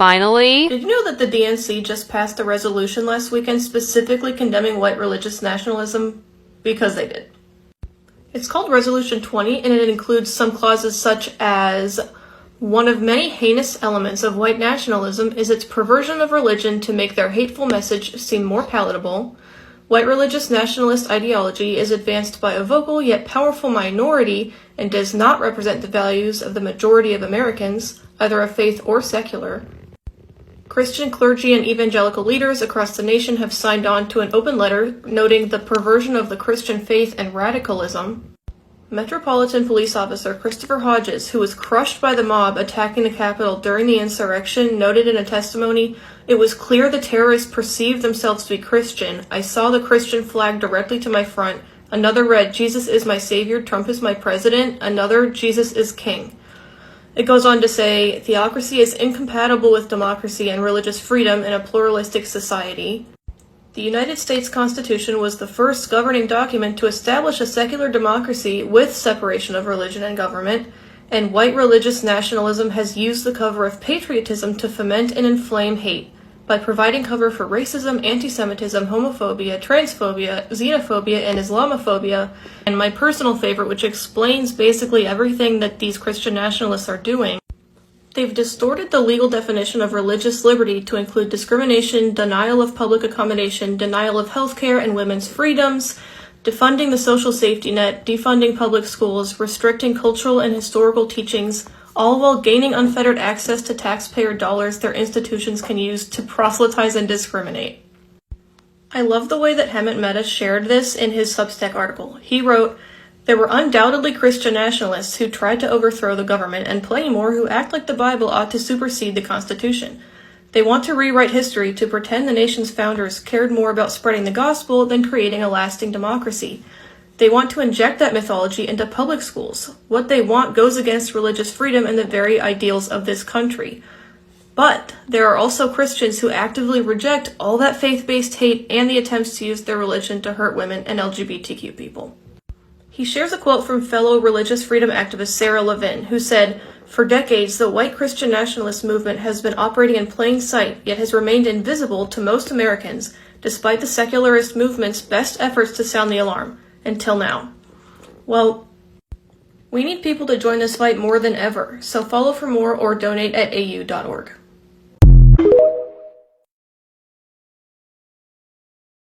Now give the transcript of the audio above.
finally. Did you know that the DNC just passed a resolution last weekend specifically condemning white religious nationalism? Because they did. It's called Resolution 20, and it includes some clauses such as, one of many heinous elements of white nationalism is its perversion of religion to make their hateful message seem more palatable. White religious nationalist ideology is advanced by a vocal yet powerful minority and does not represent the values of the majority of Americans, either of faith or secular. Christian clergy and evangelical leaders across the nation have signed on to an open letter noting the perversion of the Christian faith and radicalism. Metropolitan Police Officer Christopher Hodges, who was crushed by the mob attacking the Capitol during the insurrection, noted in a testimony, "It was clear the terrorists perceived themselves to be Christian. I saw the Christian flag directly to my front. Another read, 'Jesus is my savior, Trump is my president.' Another, 'Jesus is king.'" It goes on to say, "Theocracy is incompatible with democracy and religious freedom in a pluralistic society. The United States Constitution was the first governing document to establish a secular democracy with separation of religion and government, and white religious nationalism has used the cover of patriotism to foment and inflame hate by providing cover for racism, anti-Semitism, homophobia, transphobia, xenophobia, and Islamophobia." And my personal favorite, which explains basically everything that these Christian nationalists are doing, they've distorted the legal definition of religious liberty to include discrimination, denial of public accommodation, denial of health care and women's freedoms, defunding the social safety net, defunding public schools, restricting cultural and historical teachings, all while gaining unfettered access to taxpayer dollars their institutions can use to proselytize and discriminate. I love the way that Hemant Mehta shared this in his Substack article. He wrote, "There were undoubtedly Christian nationalists who tried to overthrow the government and plenty more who act like the Bible ought to supersede the Constitution. They want to rewrite history to pretend the nation's founders cared more about spreading the gospel than creating a lasting democracy. They want to inject that mythology into public schools. What they want goes against religious freedom and the very ideals of this country. But there are also Christians who actively reject all that faith-based hate and the attempts to use their religion to hurt women and LGBTQ people." He shares a quote from fellow religious freedom activist Sarah Levin, who said, "For decades, the white Christian nationalist movement has been operating in plain sight, yet has remained invisible to most Americans, despite the secularist movement's best efforts to sound the alarm, until now." Well, we need people to join this fight more than ever, so follow for more or donate at au.org.